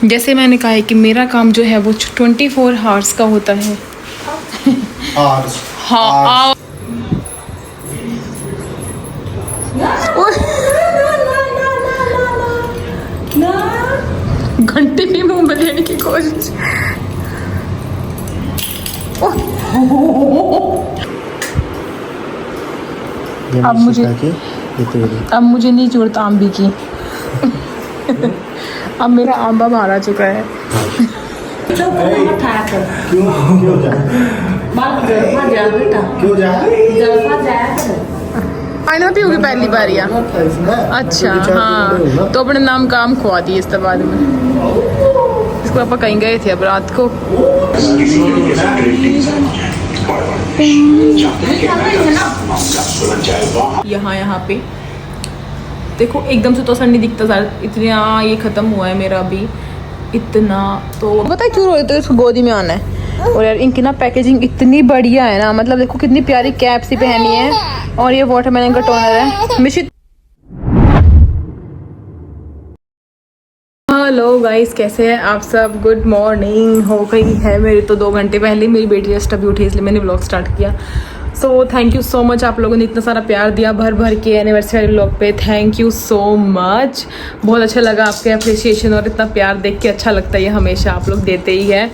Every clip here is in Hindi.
जैसे मैंने कहा है कि मेरा काम जो है वो 24 आवर्स का होता है। हाँ, घंटे भी मुंह में लेने की कोशिश। अब मुझे नहीं जरूरत आंबी की। अब मेरा आंबा मारा चुका है। आईना भी होगी पहली बार या? अच्छा हाँ, तो अपने नाम काम खुआ दिए इसके बाद में। इसको पापा कहीं गए थे अब रात को। यहाँ पे देखो एकदम से तो असर नहीं दिखता सर, इतना ये खत्म हुआ है मेरा अभी इतना। तो पता है क्यों रोए? तो इसको गोदी में आना है। और यार इनकी ना पैकेजिंग इतनी बढ़िया है ना, मतलब देखो कितनी प्यारी कैप सी पहनी है। और ये वाटरमेलन का टोनर है। मिशित हेलो गाइस, कैसे हैं आप सब? गुड मॉर्निंग हो गई है मेरी तो 2 घंटे पहले। मेरी बेटी जस्ट अभी उठी इसलिए मैंने व्लॉग स्टार्ट किया। So thank you so much, आप लोगों ने इतना सारा प्यार दिया भर भर के एनिवर्सरी व्लॉग पे। थैंक यू सो मच, बहुत अच्छा लगा आपके अप्रिसिएशन और इतना प्यार देख के अच्छा लगता है। ये हमेशा आप लोग देते ही है।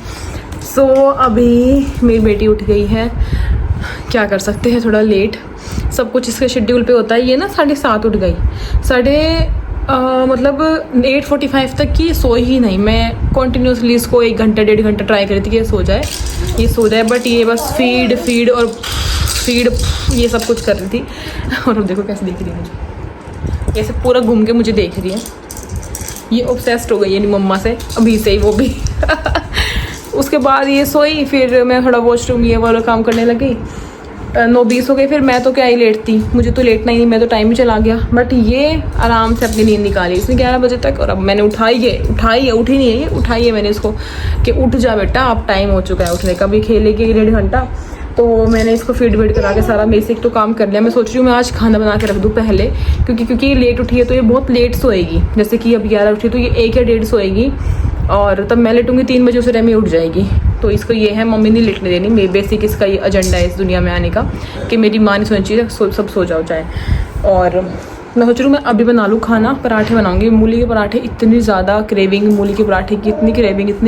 सो अभी मेरी बेटी उठ गई है, क्या कर सकते हैं, थोड़ा लेट सब कुछ इसके शेड्यूल पे होता है। ये ना 7:30 उठ गई, मतलब 8:45 तक की सोई ही नहीं। मैं कॉन्टीन्यूसली इसको 1 घंटा 1.5 घंटा ट्राई करी थी कि ये सो जाए, बट ये बस फीड और फीड ये सब कुछ कर रही थी। और अब देखो कैसे देख रही है मुझे, ऐसे पूरा घूम के मुझे देख रही है। ये ऑब्सेस्ड हो गई है मम्मा से अभी से ही, वो भी। उसके बाद ये सोई, फिर मैं थोड़ा वॉशरूम ये वाला काम करने लगी। 9:20 हो गई। फिर मैं तो क्या ही लेट थी, मुझे तो लेटना ही नहीं, मैं तो टाइम ही चला गया। बट ये आराम से अपनी नींद निकाली इसने 11 बजे तक। और अब मैंने उठाई उठी नहीं है ये, उठाई है मैंने इसको कि उठ जा बेटा, अब टाइम हो चुका है उठने का। भी खेलेगी 1.5 घंटा। तो मैंने इसको फीड करा के सारा बेसिक तो काम कर लिया। मैं सोच रही हूँ मैं आज खाना बना के रख दूँ पहले, क्योंकि ये लेट उठी है तो ये बहुत लेट सोएगी। जैसे कि अब 11 उठी तो ये 1 या 1:30 सोएगी, और तब मैं लेटूंगी 3 बजे, उसे रेमी उठ जाएगी। तो इसको ये है, मम्मी नहीं लेटने देनी। मेरी बेसिक इसका ये एजेंडा है इस दुनिया में आने का कि मेरी माँ नहीं सोनी चाहिए, सब सो जाओ चाहे। और मैं सोच रही हूँ मैं अभी बना लूँ खाना, पराठे बनाऊँगी। मूली के पराठे, इतनी ज़्यादा क्रेविंग मूली के पराठे की, इतनी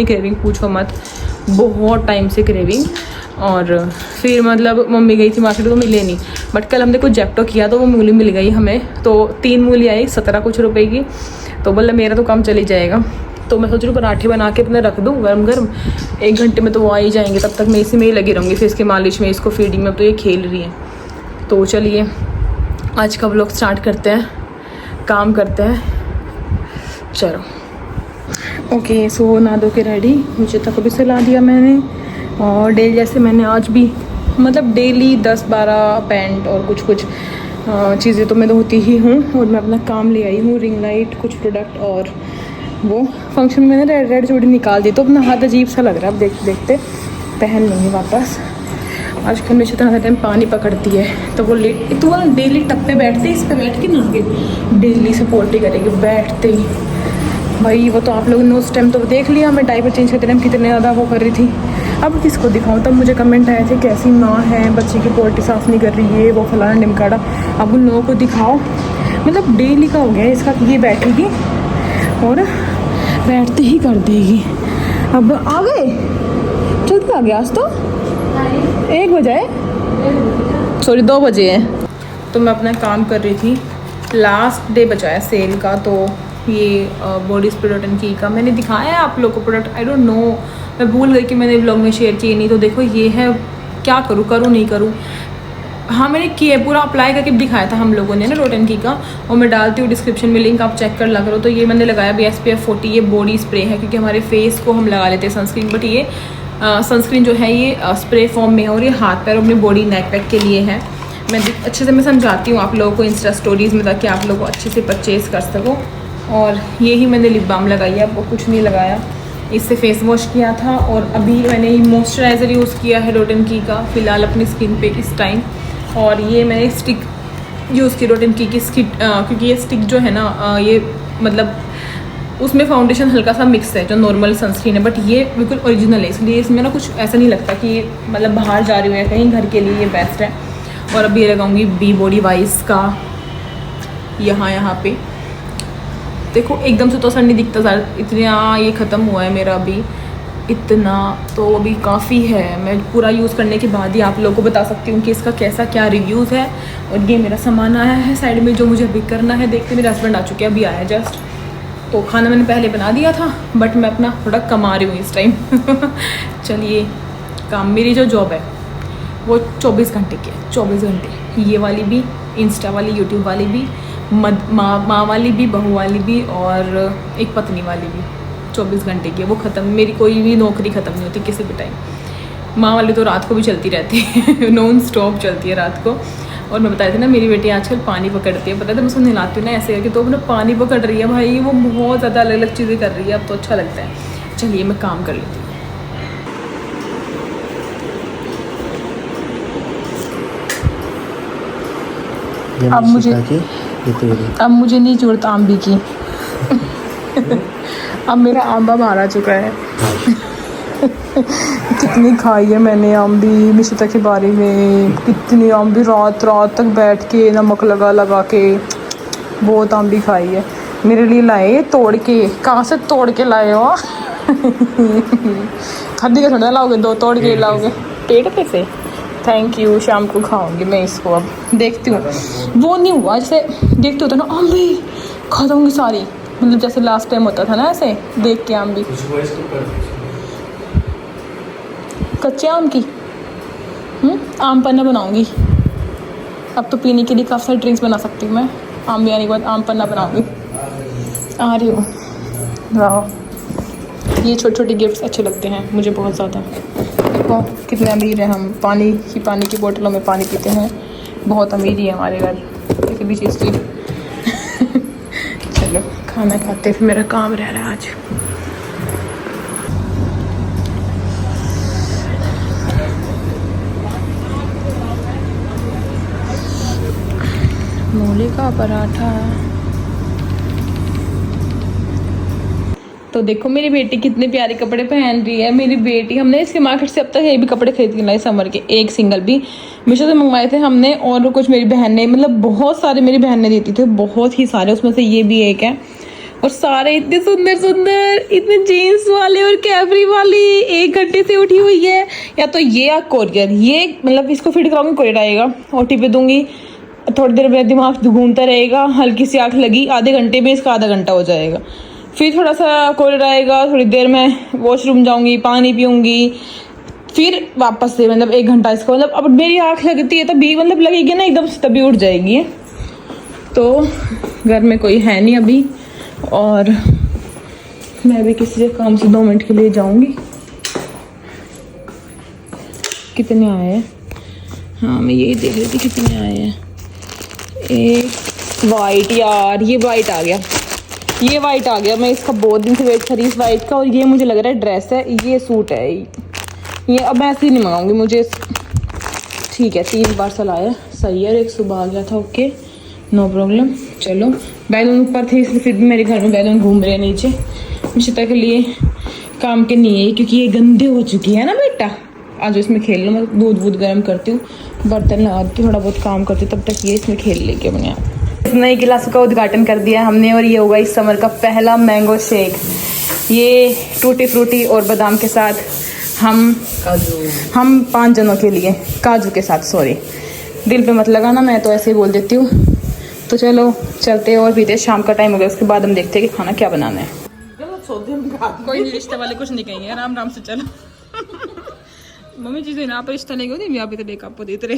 क्रेविंग पूछो मत, बहुत टाइम से क्रेविंग। और फिर मतलब मम्मी गई थी मार्केट तो मिले नहीं, बट कल हमने कुछ जेप्टो किया तो वो मूली मिल गई हमें। तो 3 मूली आई 17 कुछ रुपए की। तो बोला मेरा तो काम चल ही जाएगा। तो मैं सोच रही हूँ पराठे बना के अपने रख दूँ गरम 1 घंटे में तो वो आ ही जाएंगे। तब तक मैं इसी में ही लगी रहूँगी, फिर इसके मालिश में, इसको फीडिंग में। अब तो ये खेल रही है। तो चलिए आज का व्लॉग स्टार्ट करते हैं, काम करते हैं। चलो ओके। सो नहा धो के रेडी, मुझे तक अभी सुला दिया मैंने। और डेली जैसे मैंने आज भी, मतलब डेली 10-12 पैंट और कुछ चीज़ें तो मैं धोती ही हूँ। और मैं अपना काम ले आई हूँ, रिंग लाइट, कुछ प्रोडक्ट। और वो फंक्शन में मैंने रेड चूड़ी निकाल दी, तो अपना हाथ अजीब सा लग रहा है। अब देखते देखते पहन लूँगी वापस। आजकल मेरे इतना टाइम पानी पकड़ती है, तो वो लेट तो वो डेली टप पे बैठते, इस पे बैठ के नहा के डेली सपोर्ट ही करेगी बैठते ही। भाई वो तो आप लोगों ने उस टाइम तो देख लिया, मैं डायपर चेंज करते टाइम कितने ज़्यादा वो कर रही थी। अब किसको दिखाऊँ? तब मुझे कमेंट आए थे कैसी माँ है, बच्चे की पोल्टी साफ़ नहीं कर रही है, वो फलाना ढिमकाड़ा। अब उन लोगों को दिखाओ, मतलब डेली का हो गया इसका कि ये बैठेगी और बैठते ही कर देगी। अब आ गए, जल्दी आ गया। आज तो 1 बजे है, सॉरी 2 बजे है। तो मैं अपना काम कर रही थी, लास्ट डे बचा है सेल का। तो ये बॉडी स्प्रे डॉट एंड की का मैंने दिखाया है आप लोग को प्रोडक्ट। आई डोंट नो, मैं भूल गई कि मैंने व्लॉग में शेयर किए नहीं। तो देखो ये है, क्या करूँ नहीं करूँ। हाँ मैंने किया, पूरा अप्लाई करके दिखाया था हम लोगों ने ना डॉट एंड की का। और मैं डालती हूँ डिस्क्रिप्शन में लिंक, आप चेक कर ला करो। तो ये मैंने लगाया भी SPF 40, ये बॉडी स्प्रे है, क्योंकि हमारे फेस को हम लगा लेते हैं सनस्क्रीन। बट ये सनस्क्रीन जो है ये स्प्रे फॉर्म में है, और ये हाथ पैर अपनी बॉडी नेक पैक के लिए है। मैं अच्छे से मैं समझाती हूँ आप लोगों को इंस्टा स्टोरीज़ में, ताकि आप लोग अच्छे से परचेज़ कर सको। और ये ही मैंने लिप बाम लगाई है, वो कुछ नहीं लगाया। इससे फेस वॉश किया था, और अभी मैंने ये मॉइस्चराइज़र यूज़ किया है डॉट एंड की का फ़िलहाल अपनी स्किन पे इस टाइम। और ये मैंने स्टिक यूज़ की डॉट एंड की स्किन, क्योंकि ये स्टिक जो है ना ये मतलब उसमें फाउंडेशन हल्का सा मिक्स है जो नॉर्मल सनस्क्रीन है, बट ये बिल्कुल ओरिजिनल है, इसलिए इसमें ना कुछ ऐसा नहीं लगता कि मतलब बाहर जा रही हूँ या कहीं, घर के लिए ये बेस्ट है। और अभी ये लगाऊंगी बी बॉडी वाइज का यहाँ पे। देखो एकदम से तो असर नहीं दिखता ज़्यादा, इतना ये ख़त्म हुआ है मेरा अभी, इतना तो अभी काफ़ी है। मैं पूरा यूज़ करने के बाद ही आप लोगों को बता सकती हूँ कि इसका कैसा क्या रिव्यूज़ है। और ये मेरा सामान आया है साइड में जो मुझे अभी करना है। देखते मेरे हस्बैंड आ चुके हैं, अभी आया जस्ट। तो खाना मैंने पहले बना दिया था, बट मैं अपना थोड़ा कमा रही हूँ इस टाइम। चलिए काम, मेरी जो जॉब है वो 24 घंटे की है, 24 घंटे। ये वाली भी, इंस्टा वाली, यूट्यूब वाली भी, माँ वाली भी, बहू वाली भी, और एक पत्नी वाली भी 24 घंटे की है। वो ख़त्म, मेरी कोई भी नौकरी ख़त्म नहीं होती किसी भी टाइम। माँ वाली तो रात को भी चलती रहती है, नॉन स्टॉप चलती है रात को। और मैं बताई थी ना मेरी बेटी आजकल पानी पकड़ती है, पता है, तो मैं उसको नहलाती हूँ ना ऐसे करके, तो अपना पानी पकड़ रही है भाई, वो बहुत ज़्यादा अलग अलग चीज़ें कर रही है। अब तो अच्छा लगता है। चलिए मैं काम कर लेती हूँ। अब मुझे नहीं जरूरत आम्बी की। अब मेरा आंबा मारा चुका है। कितनी खाई है मैंने आम्बी मिशिता के बारे में, कितनी आम्बी, रात रात तक बैठ के नमक लगा लगा के बहुत आम्बी खाई है। मेरे लिए लाए तोड़ के, कहाँ से तोड़ के लाए हो? खद्दी का थोड़ा लाओगे, 2 तोड़ के लाओगे पेड़ पे से। थैंक यू, शाम को खाऊंगी मैं इसको। अब देखती हूँ, वो नहीं हुआ जैसे देखते होते ना आम्बी खा दूँगी सारी, मतलब जैसे लास्ट टाइम होता था ना ऐसे देख के आम्बी। कच्चे आम की आम पन्ना बनाऊंगी। अब तो पीने के लिए काफ़ी सारी ड्रिंक्स बना सकती हूँ मैं। आम भी आने के बाद आम पन्ना बनाऊंगी। आ रही हूँ, वाह, ये छोटे छोटे गिफ्ट्स अच्छे लगते हैं मुझे बहुत ज़्यादा। देखो कितने अमीर हैं हम, पानी की बोतलों में पानी पीते हैं, बहुत अमीर ही है हमारे घर किसी भी चीज़ की। चलो खाना खाते, फिर मेरा काम रह रहा है आज। मूली का पराठा। तो देखो मेरी बेटी कितने प्यारे कपड़े पहन रही है। मेरी बेटी, हमने इसके मार्केट से अब तक ये भी कपड़े खरीद के लाए समर के, एक सिंगल भी मीशो से मंगवाए थे हमने, और कुछ मेरी बहन ने, मतलब बहुत सारे मेरी बहन ने देती थे, बहुत ही सारे, उसमें से ये भी एक है। और सारे इतने सुंदर सुंदर, इतने जीन्स वाले और कैपरी वाली। 1 घंटे से उठी हुई है, या तो ये या कोरियर, ये मतलब इसको फिट कराऊंगी, कोरियर आएगा, ओटी पे दूंगी, थोड़ी देर मेरा दिमाग घूमता रहेगा, हल्की सी आँख लगी, आधे घंटे में इसका आधा घंटा हो जाएगा। फिर थोड़ा सा कोरियर आएगा, थोड़ी देर में वॉशरूम जाऊंगी, पानी पीऊंगी, फिर वापस से मतलब 1 घंटा इसको, मतलब अब मेरी आँख लगती है तभी, मतलब लगेगी ना एकदम से तभी उठ जाएगी। तो घर में कोई है नहीं अभी, और मैं भी किसी से काम से 2 मिनट के लिए जाऊंगी। कितने आए हैं? हाँ मैं यही देख रही थी कितने आए हैं। एक वाइट, यार ये वाइट आ गया, ये वाइट आ गया। मैं इसका बहुत दिन से वेट कर रही इस वाइट का, और ये मुझे लग रहा है ड्रेस है, ये सूट है। ये अब मैं ऐसे ही नहीं मंगाऊंगी, मुझे ठीक है 3 पार्सल आया, सही है। एक सुबह आ गया था, ओके नो प्रॉब्लम। चलो बैलून ऊपर थे इसलिए, फिर भी मेरे घर में बैलून घूम रहे हैं नीचे। मिशिता के लिए काम के नहीं है क्योंकि ये गंदे हो चुकी है ना बेटा। आज इसमें खेल लो, मैं दूध गर्म करती हूँ, बर्तन लगाती हूँ, थोड़ा बहुत काम करती हूँ, तब तक ये इसमें खेल लेगी अपने आप। इस नई गिलास का उद्घाटन कर दिया हमने, और ये होगा इस समर का पहला मैंगो शेक। ये टूटी फ्रूटी और बादाम के साथ, हम 5 जनों के लिए काजू के साथ, सॉरी दिल पे मत लगाना, मैं तो ऐसे ही बोल देती हूँ। तो चलो चलते और पीते, शाम का टाइम हो गया, उसके बाद हम देखते हैं कि खाना क्या बनाना है। कोई रिश्ते वाले कुछ नहीं कहेंगे, आराम से चलो। मम्मी चीज़ें ना पर रिश्ता नहीं होती, यहाँ पे तो देखा आपको देते रहे।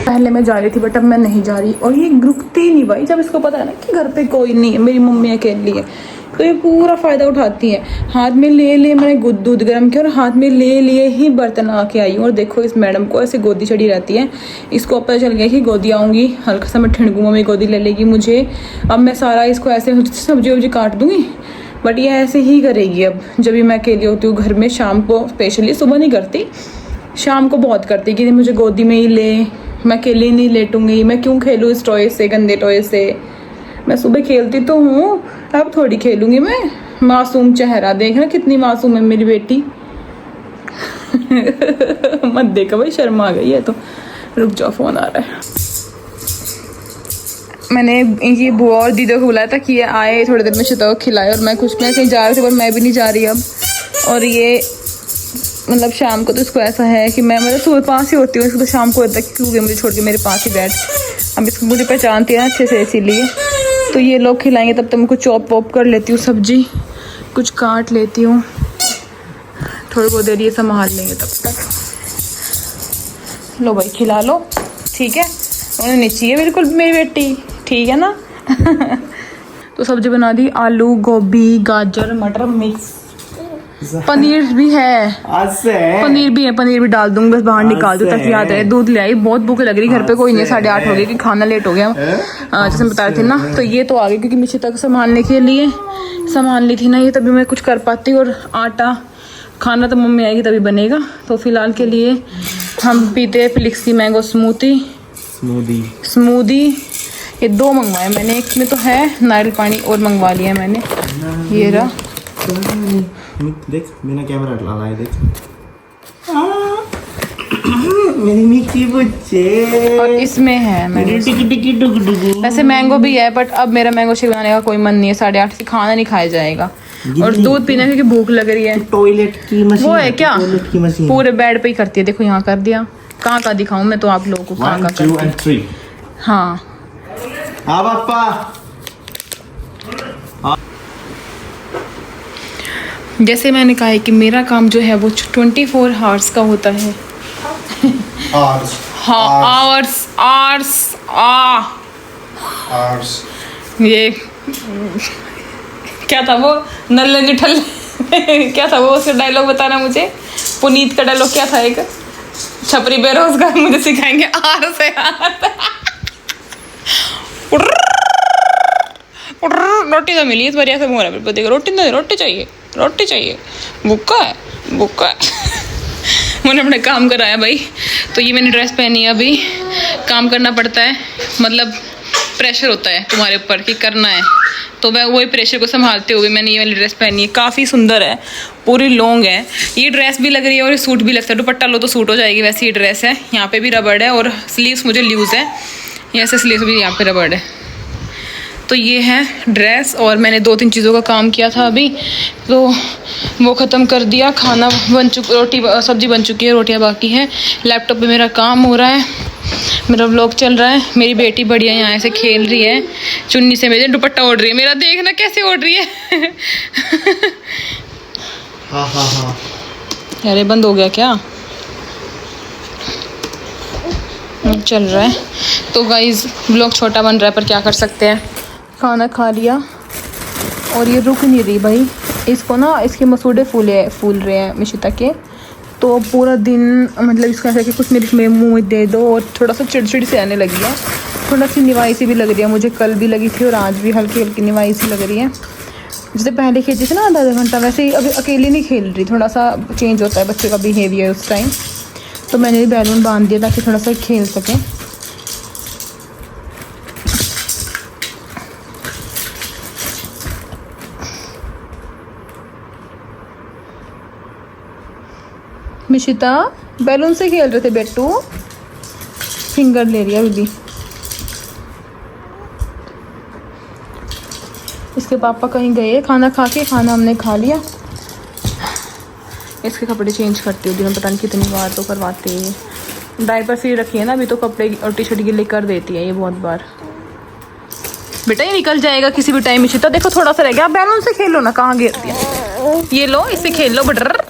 पहले मैं जा रही थी बट अब मैं नहीं जा रही, और ये रुकते ही नहीं भाई। जब इसको पता है ना कि घर पे कोई नहीं है, मेरी मम्मी अकेली है, तो ये पूरा फ़ायदा उठाती है। हाथ में ले मैंने दूध गर्म किया और हाथ में ले लिए ही बर्तन आके आई हूँ। और देखो इस मैडम को ऐसे गोदी चढ़ी रहती है, इसको पता चल गया कि गोदी आऊँगी, हल्का सा मैं ठंडगू में गोदी ले लेगी मुझे। अब मैं सारा इसको ऐसे सब्जी वब्जी काट दूँगी बट ये ऐसे ही करेगी अब। जब भी मैं अकेली होती हूँ घर में शाम को, स्पेशली सुबह नहीं करती, शाम को बहुत करती कि मुझे गोदी में ही ले, मैं अकेले नहीं लेटूंगी, मैं क्यों खेलूँ इस टॉय से, गंदे टॉय से। मैं सुबह खेलती तो हूँ, अब थोड़ी खेलूंगी मैं। मासूम चेहरा देखना कितनी मासूम है मेरी बेटी। मत देखो भाई, शर्म आ गई है तो। रुक जाओ, फोन आ रहा है। मैंने इनकी बुआ और दीदी को बुलाया था कि ये आए थोड़ी देर में शिता को खिलाए, और मैं कुछ मैं कहीं जा रही थी पर मैं भी नहीं जा रही अब। और ये मतलब शाम को तो इसको ऐसा है कि मैं मतलब सुबह पास ही होती हूँ, इसको तो शाम को होता है क्योंकि मुझे छोड़ के मेरे पास ही बैठ। अब इसको मुझे पहचानती है ना अच्छे से, इसीलिए। तो ये लोग खिलाएंगे तब तक मैं कुछ चॉप वॉप कर लेती हूँ, सब्जी कुछ काट लेती हूँ, थोड़ी बहुत देर ये संभाल लेंगे तब तक। लो भाई खिला लो, ठीक है। उन्हें नहीं चाहिए बिल्कुल मेरी बेटी, ठीक है ना। तो सब्जी बना दी, आलू गोभी गाजर मटर मिक्स, पनीर भी है, पनीर भी डाल दूंगी, बस बाहर निकाल दूँ ताकि याद रहे। दूध ले आई, बहुत भूख लग रही, घर पे कोई नहीं, 8:30 हो गए कि खाना लेट हो गया जैसे बता रही थी ना। तो ये तो आ गई क्योंकि मिशी तक संभालने के लिए संभाल ली थी ना ये, तभी मैं कुछ कर पाती। और आटा खाना तो मम्मी आएगी तभी बनेगा। तो फिलहाल के लिए हम पीते हैं फ्लिक्स की मैंगो स्मूदी। ये 2 मंगवाए मैंने, एक में तो है नारियल पानी और मंगवा लिया मैंने, ये रहा। देख बिना कैमरा लगाए, देख मेरी मिकी बच्चे। और इसमें है वैसे मैंगो भी है, बट अब मेरा मैंगो शेक बनाने का कोई मन नहीं है, 8:30 से खाना नहीं खाया जाएगा। और दूध पीने क्योंकि भूख लग रही है। टॉयलेट की मशीन वो है क्या, टॉयलेट की मशीन पूरे बेड पे ही करती है। देखो यहाँ कर दिया, कहाँ का दिखाऊं मैं तो आप लोगों को, कहाँ का करती है। 1 2 3 हाँ पापा। जैसे मैंने कहा है कि मेरा काम जो है वो 24 आवर्स का होता है। आवर्स ये क्या था वो, नल्ले निठल क्या था वो, उसका डायलॉग बताना मुझे। पुनीत का डायलॉग क्या था एक, छपरी बेरोजगार मुझे सिखाएंगे आर से रोटी तो मिली इस बार, ऐसे मोरा देखो, रोटी चाहिए, भूखा है मैंने अपना काम कराया भाई। तो ये मैंने ड्रेस पहनी है, अभी काम करना पड़ता है, मतलब प्रेशर होता है तुम्हारे ऊपर कि करना है, तो मैं वही प्रेशर को संभालते हुए मैंने ये वाली ड्रेस पहनी है। काफ़ी सुंदर है, पूरी लॉन्ग है, ये ड्रेस भी लग रही है और ये सूट भी लगता है। दुपट्टा लो तो सूट हो जाएगी, वैसे ये ड्रेस है। यहाँ पे भी रबड़ है और स्लीव्स मुझे लूज़ है, ऐसे स्लीव्स भी यहाँ पे रबड़ है। तो ये है ड्रेस, और मैंने 2-3 चीज़ों का काम किया था अभी, तो वो ख़त्म कर दिया। खाना बन चुका, सब्जी बन चुकी है, रोटियां बाकी हैं। लैपटॉप पे मेरा काम हो रहा है, मेरा व्लॉग चल रहा है। मेरी बेटी बढ़िया यहाँ से खेल रही है, चुन्नी से मेरे दुपट्टा ओढ़ रही है मेरा, देखना कैसे ओढ़ रही है। हाँ। अरे बंद हो गया क्या, चल रहा है। तो गाइज व्लॉग छोटा बन रहा है पर क्या कर सकते हैं। खाना खा लिया और ये रुक नहीं रही भाई, इसको ना इसके मसूड़े फूल रहे हैं मिशिता के। तो पूरा दिन मतलब इसको ऐसा कि कुछ मेरे मुँह में दे दो, और थोड़ा सा चिड़चिड़ी से आने लगी है, थोड़ा सी निवाई सी भी लग रही है मुझे। कल भी लगी थी और आज भी हल्की निवाई सी लग रही है। जैसे पहले खेलती थी ना आधा घंटा, वैसे ही अभी अकेली नहीं खेल रही, थोड़ा सा चेंज होता है बच्चे का बिहेवियर उस टाइम। तो मैंने भी बैलून बांध दिया ताकि थोड़ा सा खेल सकें। मिशिता बैलून से खेल रहे थे बेटू, फिंगर ले रही है अभी। इसके पापा कहीं गए खाना खा के, खाना हमने खा लिया। इसके कपड़े चेंज करती हूँ दिन, पता नहीं कितनी बार तो करवाती है। डायपर फ्री रखी है ना अभी, तो कपड़े और टी शर्ट गिले कर देती है ये बहुत बार। बेटा ये निकल जाएगा किसी भी टाइम। मिशिता देखो थोड़ा सा रह गया, बैलून से खेलो ना, कहाँ गिर दिया। ये लो इससे खेल लो बटर।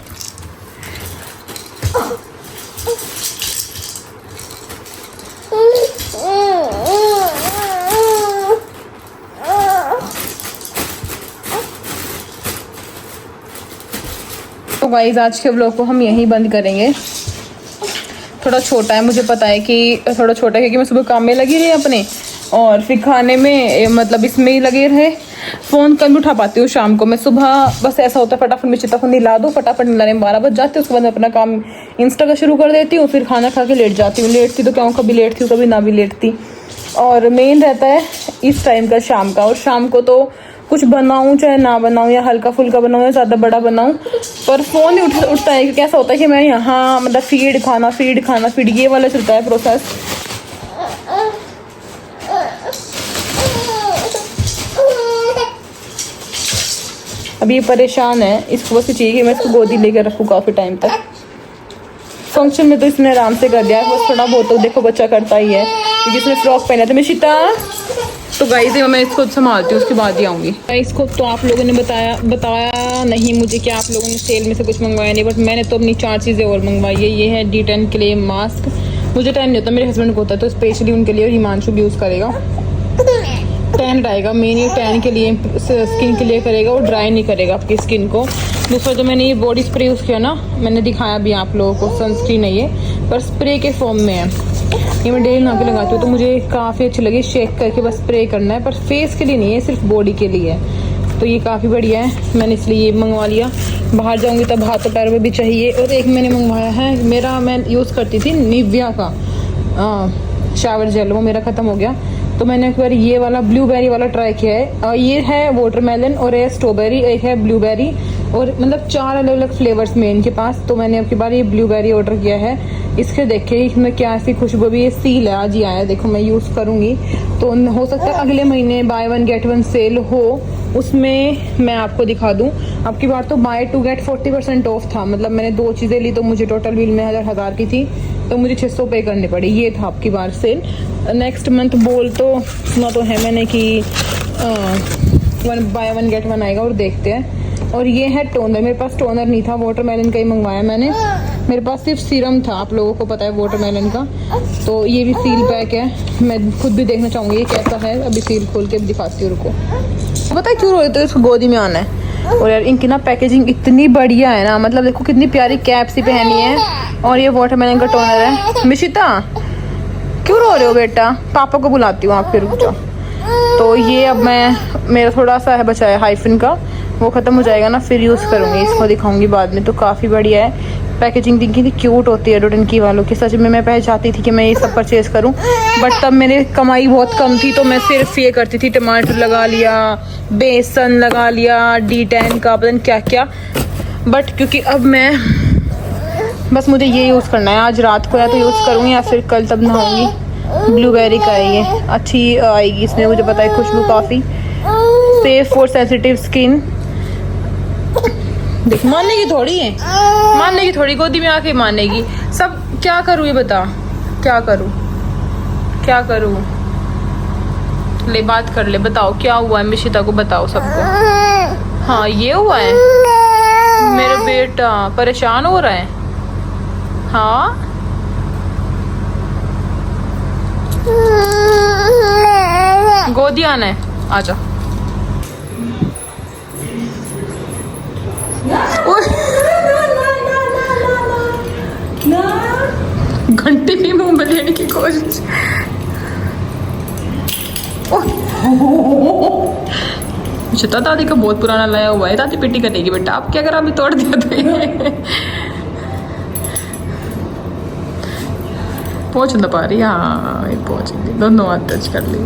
तो गाइस आज के व्लॉग को हम यहीं बंद करेंगे। थोड़ा छोटा है, मुझे पता है कि थोड़ा छोटा है क्योंकि मैं सुबह काम में लगी रही अपने, और फिर खाने में मतलब इसमें ही लगे रहे। फ़ोन कम उठा पाती हूँ शाम को। मैं सुबह बस ऐसा होता है फटाफट मिशिता को नहला दो, फटाफट नहलाने में 12 बज जाते हैं। उसके बाद मैं अपना काम इंस्टा का शुरू कर देती हूँ, फिर खाना खा के लेट जाती हूँ। लेटती तो क्या हूँ, कभी लेटती हूँ कभी ना भी लेटती। और मेन रहता है इस टाइम का शाम का। और शाम को तो कुछ बनाऊँ चाहे ना बनाऊँ, या हल्का फुल्का बनाऊँ या ज़्यादा बड़ा बनाऊँ, पर फ़ोन ही उठता है। क्योंकि ऐसा होता है कि मैं यहाँ मतलब फीड खाना ये वाला चलता है प्रोसेस। अभी ये परेशान है, इसको बस चाहिए कि मैं इसको गोदी लेकर रखूँ काफ़ी टाइम तक। फंक्शन में तो इसने आराम से कर दिया है, बस थोड़ा बहुत तो देखो बच्चा करता ही है। क्योंकि इसने फ्रॉक पहना था। मिशिता तो गाइस मैं इसको संभालती हूँ, उसके बाद ही आऊँगी। इसको तो आप लोगों ने बताया नहीं मुझे कि आप लोगों ने सेल में से कुछ मंगवाया नहीं, बट मैंने तो अपनी 4 चीज़ें और मंगवाई है। ये है D10 के लिए मास्क। मुझे टाइम नहीं होता, मेरे हस्बैंड को होता है, तो स्पेशली उनके लिए। और हिमांशु भी यूज़ करेगा। टैन रहेगा मेन, ये टैन के लिए स्किन के लिए करेगा और ड्राई नहीं करेगा आपकी स्किन को। दूसरा जो मैंने ये बॉडी स्प्रे यूज़ किया ना, मैंने दिखाया भी आप लोगों को, सनस्क्रीन है ये, पर स्प्रे के फॉर्म में है। ये मैं डेली नहा के लगाती हूँ, तो मुझे काफ़ी अच्छी लगी। शेक करके बस स्प्रे करना है, पर फेस के लिए नहीं है, सिर्फ बॉडी के लिए है। तो ये काफ़ी बढ़िया है, मैंने इसलिए ये मंगवा लिया। बाहर जाऊँगी तब हाथों पैरों में भी चाहिए। और एक मैंने मंगवाया है, मैं यूज़ करती थी निविया का शावर जेल, वो मेरा ख़त्म हो गया। तो मैंने एक बार ये वाला ब्लूबेरी वाला ट्राई किया है। ये है वाटरमेलन और है स्ट्रॉबेरी, एक है ब्लूबेरी, और मतलब 4 अलग अलग फ्लेवर्स में इनके पास। तो मैंने अब की बार ये ब्लूबेरी ऑर्डर किया है। इसके देखिए इसमें क्या ऐसी खुशबू भी, ये सील है, आज ही आया। देखो मैं यूज़ करूँगी तो हो सकता है अगले महीने बाय 1 गेट 1 सेल हो, उसमें मैं आपको दिखा दूँ। अब की बार तो बाय 2 गेट 40% ऑफ था। मतलब मैंने 2 चीज़ें ली तो मुझे टोटल बिल में 1000 की थी, तो मुझे 600 पे करने पड़े। ये था आपकी बार सेल। नेक्स्ट मंथ बोल तो सुना तो है मैंने कि 1 बाय 1 गेट 1 आएगा, और देखते हैं। और ये है टोनर, मेरे पास टोनर नहीं था, वाटरमेलन का ही मंगवाया मैंने। मेरे पास सिर्फ सीरम था, आप लोगों को पता है वाटरमेलन का। तो ये भी सील पैक है, मैं खुद भी देखना चाहूँगी ये कैसा है। अभी सील खोल के दिखाती हूँ, रुको। पता है क्यों रोए, तो इसको गोदी में आना है। और यार इनकी ना पैकेजिंग इतनी बढ़िया है ना, मतलब देखो कितनी प्यारी कैप सी पहनी है। और ये वाटरमेलन का टोनर है। मिशिता क्यों रो रहे हो बेटा, पापा को बुलाती हूँ, आप फिर रुक जाओ। तो ये अब मेरा थोड़ा सा है बचा है हाइफिन का, वो ख़त्म हो जाएगा ना फिर यूज़ करूँगी, इसको दिखाऊंगी बाद में। तो काफ़ी बढ़िया है पैकेजिंग, कितनी क्यूट होती है डोडन वालों की। सच में मैं पहले चाहती थी कि मैं ये सब परचेज़ करूँ, बट तब मेरी कमाई बहुत कम थी, तो मैं सिर्फ ये करती थी, टमाटर लगा लिया, बेसन लगा लिया, D10 का पता नहीं क्या क्या। बट क्योंकि अब मैं बस मुझे ये यूज़ करना है, आज रात को या तो यूज़ करूँगी या फिर कल तब नहाऊंगी। ब्लूबेरी का है ये, अच्छी आएगी इसमें, मुझे पता है खुशबू काफ़ी। Safe for sensitive skin. देख मानने की थोड़ी है, मानने की थोड़ी, गोदी में आके मानेगी सब। क्या करूँ ये बता, क्या करूँ? ले बात कर ले, बताओ क्या हुआ है, मिशिता को बताओ सबको। हाँ ये हुआ है, मेरा बेटा परेशान हो रहा है। हाँ गोदी आना है, आजा। घंटे भी मुंह में लेने की कोशिश। चिता दादी का बहुत पुराना लाया हुआ है, दादी पिट्टी करेगी बेटा। आप क्या करा, अभी तोड़ दिया था ये। पहुंच ना पा रही, हाँ ये पहुंच गई, दोनों हाथ टच कर ली।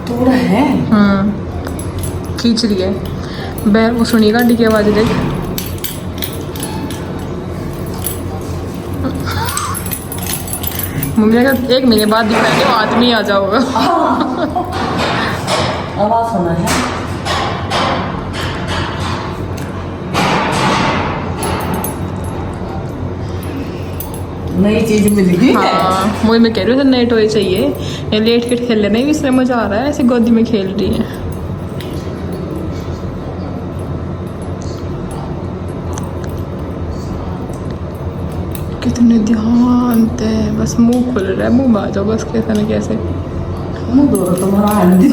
थोड़ा है, खींच रही है बैर, वो सुनिएगा गाड़ी की आवाज़। देख मम्मी ने कहा 1 महीने बाद दिखाएंगे, वो आदमी आ जाओगा। आवाज सुना है। नई चीज मिल गई है। हाँ वही मैं कह रही हूँ, नए टॉय चाहिए। ये लेट के खेलने नहीं, इसलिए मजा आ रहा है, ऐसे गोदी में खेल रही है। कितने ध्यान से, बस मुंह खुल रहा है, मुंह आ जाओ बस, कैसे ना कैसे। मुंह दो तुम्हारा आंटी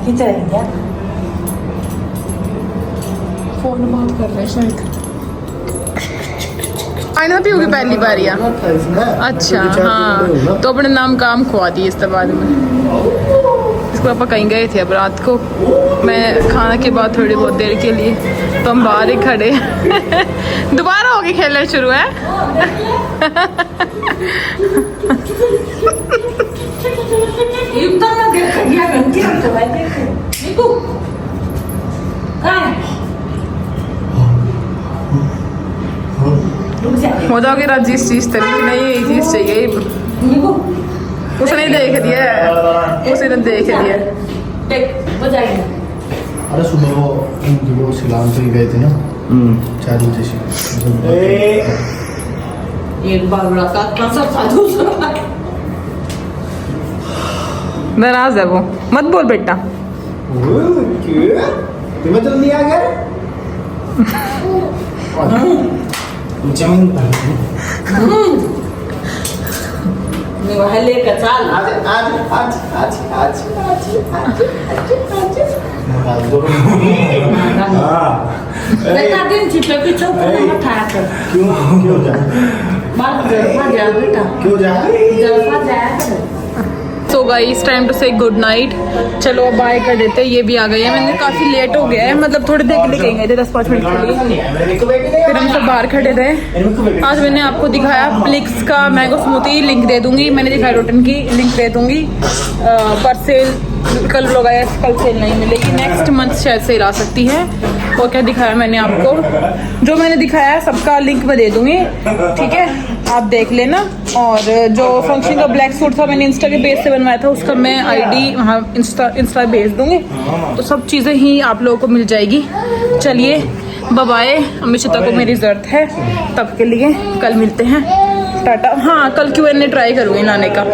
खींच रही क्या? फोन बात कर रहे हैं शायद। पानी ना पियोगी पहली बार या? अच्छा हाँ, तो अपने नाम काम खुआ दिए इस बाद में। इसको पापा कहीं गए थे अब रात को, मैं खाना के बाद थोड़ी बहुत देर के लिए, तो हम बाहर ही खड़े दोबारा हो गए खेलना शुरू है। हो जाओगे राजी इस चीज तक कि नहीं यही चीज चाहिए, उसने देख दिया, उसने देख दिया। अरे सुबह वो शिलांग से ही गए थे ना 4 बजे से। एक बार बड़ा साधु नाराज है वो, मत बोल बेटा। तुम्हें तो नहीं आ गया? लेकर चाल आज आज आज आज आज आज बेटा दिन चिट्टे की चौक में उठा कर क्यों जा? बात कर जा बेटा, क्यों जा? जलसा जाया कर। सो गाइस टाइम टू से गुड नाइट। चलो अब बाय कर देते, ये भी आ गई है। मैंने काफ़ी लेट हो गया है, मतलब थोड़ी देर के लिए गए थे 10-5 मिनट के लिए, फिर हम सब बाहर खड़े थे। आज मैंने आपको दिखाया प्लिक्स का मैंगो स्मूथी, लिंक दे दूंगी। मैंने दिखाया रोटन की, लिंक दे दूंगी। पर सेल कल लोग आया, कल सेल नहीं मिलेगी, नेक्स्ट मंथ शायद सेल आ सकती है। और क्या दिखाया मैंने आपको, जो मैंने दिखाया है सबका लिंक मैं दे दूंगी, ठीक है, आप देख लेना। और जो फंक्शन का ब्लैक सूट था मैंने इंस्टा के पेज से बनवाया था, उसका मैं आईडी वहाँ इंस्टा भेज दूंगी, तो सब चीज़ें ही आप लोगों को मिल जाएगी। चलिए बाय, अमिशिता को मेरी ज़रूरत है, तब के लिए कल मिलते हैं, टाटा। हाँ कल Q&A ट्राई करूँगी लाने का।